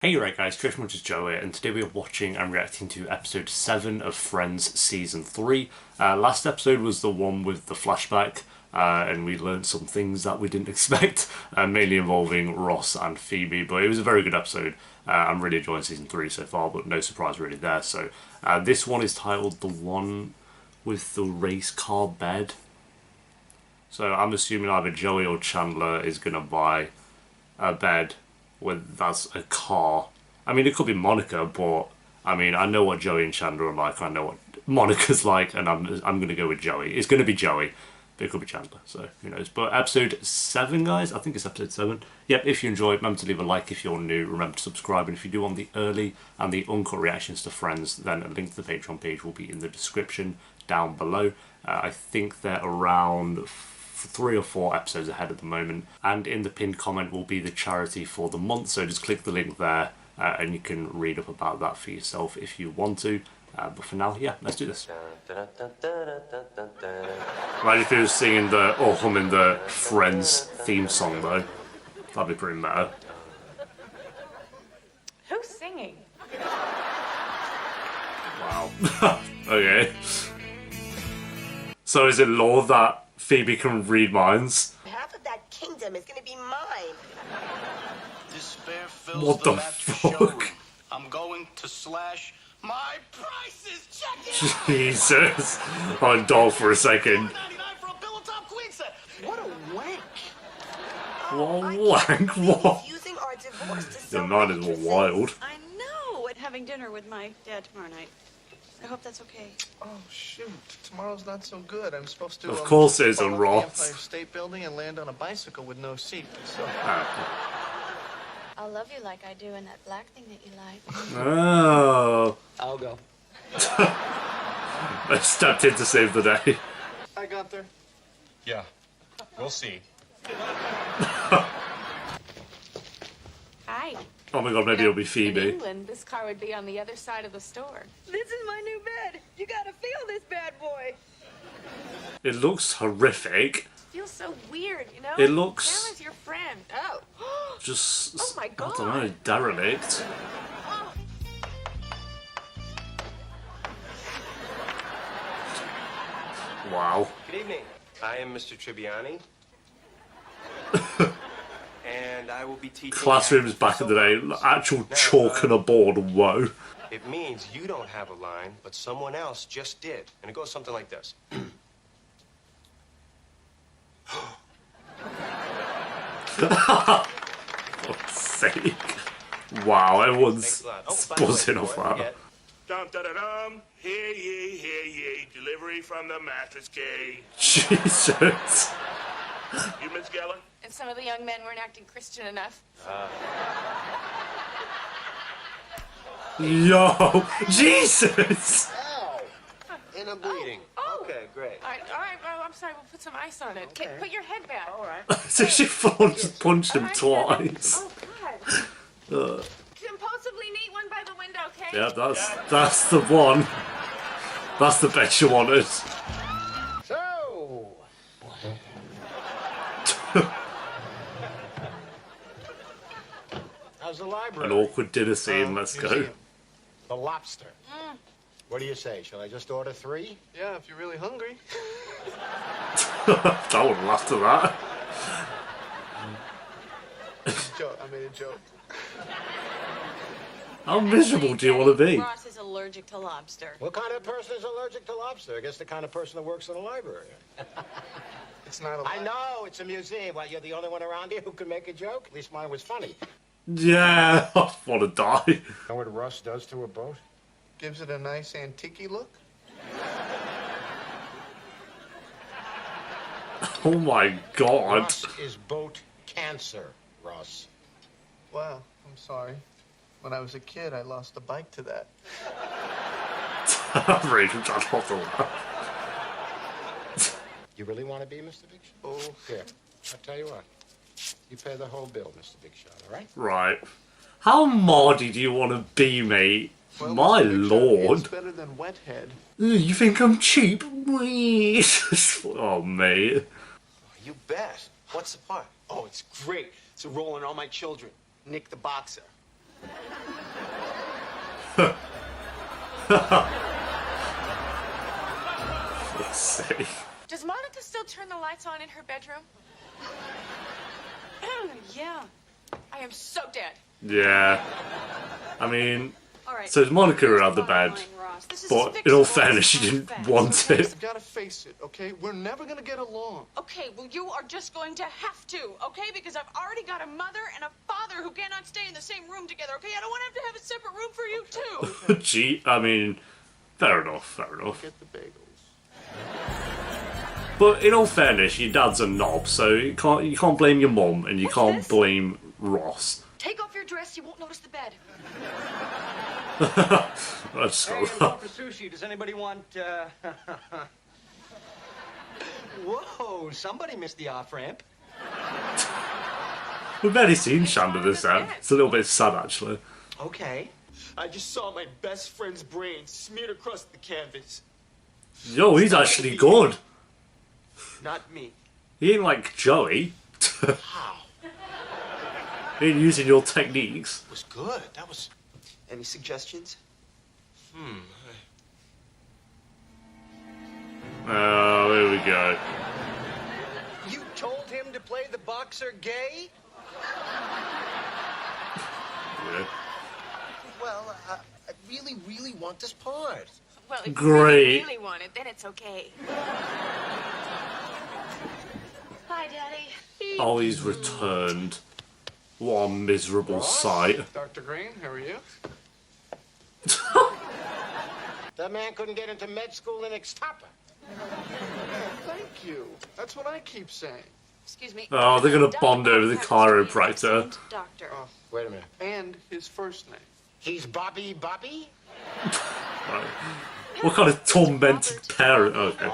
Hey right guys, Trishmunch's Joe here, and today we are watching and reacting to episode 7 of Friends Season 3. Last episode was the one with the flashback, and we learned some things that we didn't expect, mainly involving Ross and Phoebe, but it was a very good episode. I'm really enjoying Season 3 so far, but no surprise really there. So this one is titled The One with the Race Car Bed. So I'm assuming either Joey or Chandler is going to buy a bed that's a car. I mean, it could be Monica, but I mean, I know what Joey and Chandler are like. I know what Monica's like, and I'm going to go with Joey. It's going to be Joey, but it could be Chandler. So who knows? But episode 7, guys. I think it's episode 7. Yep. If you enjoyed, remember to leave a like if you're new. Remember to subscribe, and if you do want the early and the uncut reactions to Friends, then a link to the Patreon page will be in the description down below. I think they're around 3 or 4 episodes ahead at the moment, and in the pinned comment will be the charity for the month, so just click the link there and you can read up about that for yourself if you want to. But for now, yeah, let's do this. Imagine if he was singing or humming the Friends theme song though. That'd be pretty meta. Who's singing? Wow. Okay. So is it law that Phoebe can read minds? Half of that kingdom is gonna be mine. Despair fills What the laughter fuck? showroom. I'm going to slash my prices. Check it out. Jesus. I'm dull for a second. $4.99 for a pillow top queen set. What a wank. What wank? What? Using our divorce to The sell night is mattresses. wild. I know. And having dinner with my dad tomorrow night. I hope that's okay. Oh shoot! Tomorrow's not so good. I'm supposed to. Of course it isn't, fall off Ross. the Empire State Building and land on a bicycle with no seat. So. I'll love you like I do in that black thing that you like. Oh. I'll go. I stepped in to save the day. I got there. Yeah, we'll see. Hi. Oh my god, maybe it'll be In Phoebe. England, this car would be on the other side of the store. This is my new bed. You gotta feel this bad boy. It looks horrific. Feels so weird, you know? It looks- Sam is your friend. Oh. Just, Oh my I God. don't know, derelict. Wow. Good evening. I am Mr. Tribbiani. And I will be teaching... Classrooms back in the day, actual chalk on a board, whoa. It means you don't have a line, but someone else just did. And it goes something like this. Fuck's sake. Wow, everyone's Thanks a lot. Oh, by the way, buzzing off before I that. forget, Dum-da-da-dum, hear ye, delivery from the mattress king. Jesus. You, Miss Geller? And some of the young men weren't acting Christian enough. Yo, Jesus. Ow! And I'm bleeding. Oh. Okay, great. All right, well, I'm sorry. We'll put some ice on it. Okay. Put your head back. All right. So she punched him twice. Oh, God. Uh, Compulsively neat one by the window, okay? yeah, that's the one. That's the bet you wanted. So. How's the library? An awkward dinner scene, let's go. Museum. The lobster. What do you say? Shall I just order 3? Yeah, if you're really hungry. I wouldn't laugh at that. Joke. I made a joke. How miserable do you want to be? Ross is allergic to lobster. What kind of person is allergic to lobster? I guess the kind of person that works in a library. It's not a. I know, it's a museum. Well, you're the only one around here who can make a joke? At least mine was funny. Yeah, I want to die. Know what rust does to a boat? Gives it a nice antique look. Oh my god. Rust is boat cancer, Ross. Wow. I'm sorry. When I was a kid, I lost a bike to that. Rachel, that's not the laugh. You really want to be Mr. Big Shot? Oh. Here, I'll tell you what. You pay the whole bill, Mr. Big Shot, all right? Right. How mardy do you want to be, mate? Well, My Mr. Big Shot lord. is better than Wethead. You think I'm cheap? Oh, mate. You bet. What's the part? Oh, it's great. It's a role in All My Children. Nick the boxer. Let's see. Does Monica still turn the lights on in her bedroom? Yeah. I am so dead. Yeah. I mean, All right. so it's Monica around the Bottom bed, line, Ross. This is but fixable. in all It's fairness, she not didn't fast, want okay? it. You gotta face it, okay? We're never gonna get along. Okay, well, you are just going to have to, okay? Because I've already got a mother and a father who cannot stay in the same room together, okay? I don't want to have a separate room for you, too. Gee, I mean, fair enough, fair enough. Get the bagels. But in all fairness, your dad's a knob, so you can't blame your mum and you What's can't this? blame Ross. Take off your dress, you won't notice the bed. Let's Hey, go. I'm going for sushi. Does anybody want, Whoa, somebody missed the off-ramp. We've barely seen Chandler this time. It's a little bit sad, actually. Okay. I just saw my best friend's brains smeared across the canvas. Yo, he's actually good. Not me. He ain't like Joey. How? He ain't using your techniques. It was good. That was... Any suggestions? Oh, here we go. You told him to play the boxer gay? Yeah. Well, I really, really want this part. Well, if Great. you really want it, then it's okay. Hi, Daddy. Oh, he's returned. What a miserable sight. Dr. Green, how are you? That man couldn't get into med school in Ixtapa. Thank you. That's what I keep saying. Excuse me. Oh, they're gonna Dr. bond over the Bobby has to be an chiropractor. excellent Doctor. Wait a minute. And his first name. He's Bobby Bobby? Right. What kind of tormented parent? Okay. And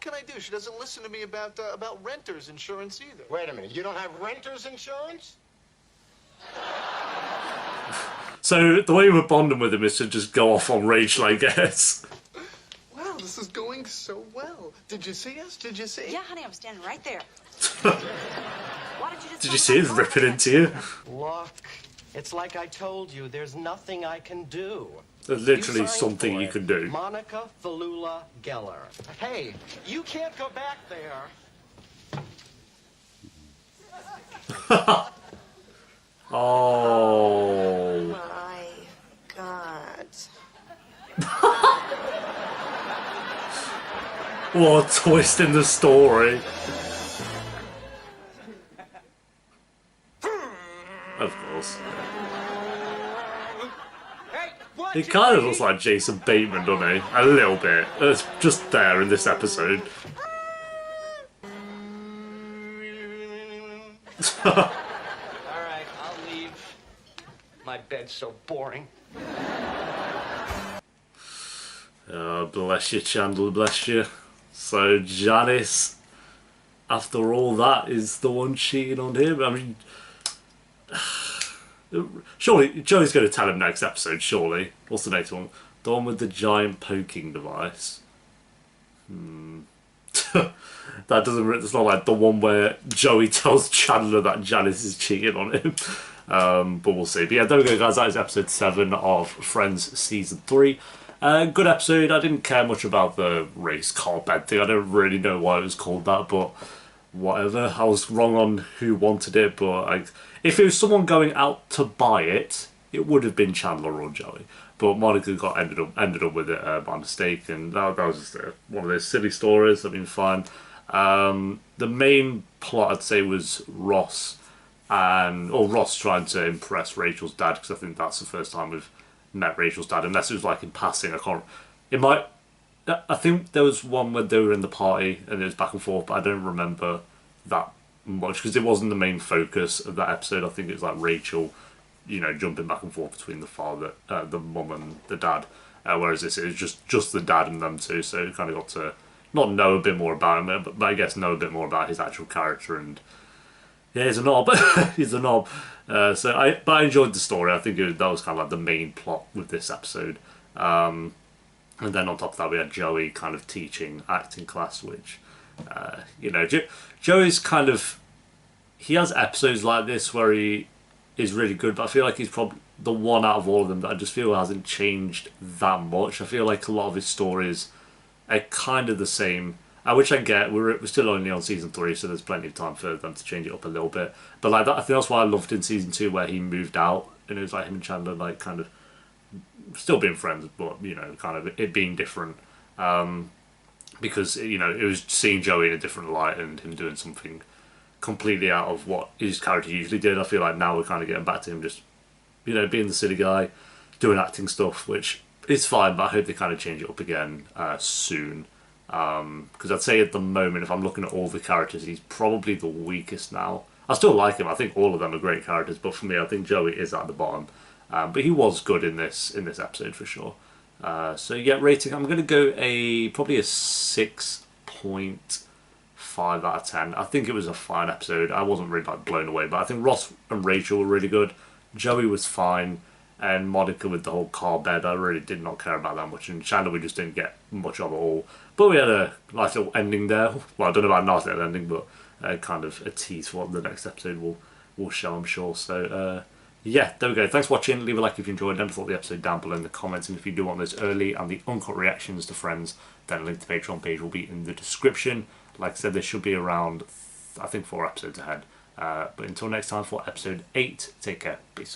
What can I do? She doesn't listen to me about renters insurance either. Wait a minute. You don't have renter's insurance? So the way we're bonding with him is to just go off on Rachel, I guess. Wow, this is going so well. Did you see us? Did you see? yeah, honey, I'm standing right there. Why don't you just Did you see it ripping into you? Look, it's like I told you, there's nothing I can do. There's literally You signed something for you it. can do. Monica Falula Geller. Hey, you can't go back there. Oh. My God. What a twist in the story. Of course. He kind of looks like Jason Bateman, doesn't he? A little bit. It's just there in this episode. All right, I'll leave. My bed's so boring. Oh, bless you, Chandler, bless you. So Janice, after all that, is the one cheating on him. I mean, surely Joey's going to tell him next episode. Surely, what's the next one? The one with the giant poking device. That doesn't. It's not like the one where Joey tells Chandler that Janice is cheating on him. But we'll see. But yeah, there we go, guys. That is episode 7 of Friends season 3. Good episode. I didn't care much about the race car bed thing. I don't really know why it was called that, but whatever. I was wrong on who wanted it, but if it was someone going out to buy it, it would have been Chandler or Joey. But Monica ended up with it by mistake, and that was just one of those silly stories. I mean, fine. The main plot, I'd say, was Ross trying to impress Rachel's dad, because I think that's the first time we've met Rachel's dad, unless it was like in passing. I think there was one when they were in the party and it was back and forth, but I don't remember that much because it wasn't the main focus of that episode. I think it was like Rachel, jumping back and forth between the father, the mum and the dad, whereas this is just the dad and them two, so you kind of got to not know a bit more about him, but I guess know a bit more about his actual character. And yeah, he's a knob. He's a knob. But I enjoyed the story. I think that was kind of like the main plot with this episode. And then on top of that, we had Joey kind of teaching acting class, which, Joey's kind of, he has episodes like this where he is really good, but I feel like he's probably the one out of all of them that I just feel hasn't changed that much. I feel like a lot of his stories are kind of the same, which I get. We're still only on season 3, so there's plenty of time for them to change it up a little bit. But like that, I think that's why I loved in season 2 where he moved out, and it was like him and Chandler like kind of still being friends, but you know, kind of it being different. Because you know, it was seeing Joey in a different light and him doing something completely out of what his character usually did. I feel like now we're kind of getting back to him just, you know, being the silly guy, doing acting stuff, which is fine, but I hope they kind of change it up again soon. Because I'd say at the moment, if I'm looking at all the characters, he's probably the weakest now. I still like him. I think all of them are great characters, but for me, I think Joey is at the bottom. But he was good in this episode for sure. So yeah, rating, I'm going to go probably a 6.5 out of 10. I think it was a fine episode. I wasn't really like blown away, but I think Ross and Rachel were really good. Joey was fine, and Monica with the whole car bed, I really did not care about that much. And Chandler, we just didn't get much of at all. But we had a nice little ending there. Well, I don't know about a nice little ending, but kind of a tease for what the next episode will show, I'm sure. So yeah, there we go. Thanks for watching. Leave a like if you enjoyed. Don't thought the episode down below in the comments. And if you do want those early and the uncut reactions to Friends, then a link to the Patreon page will be in the description. Like I said, there should be around, I think, 4 episodes ahead. But until next time for episode 8, take care. Peace.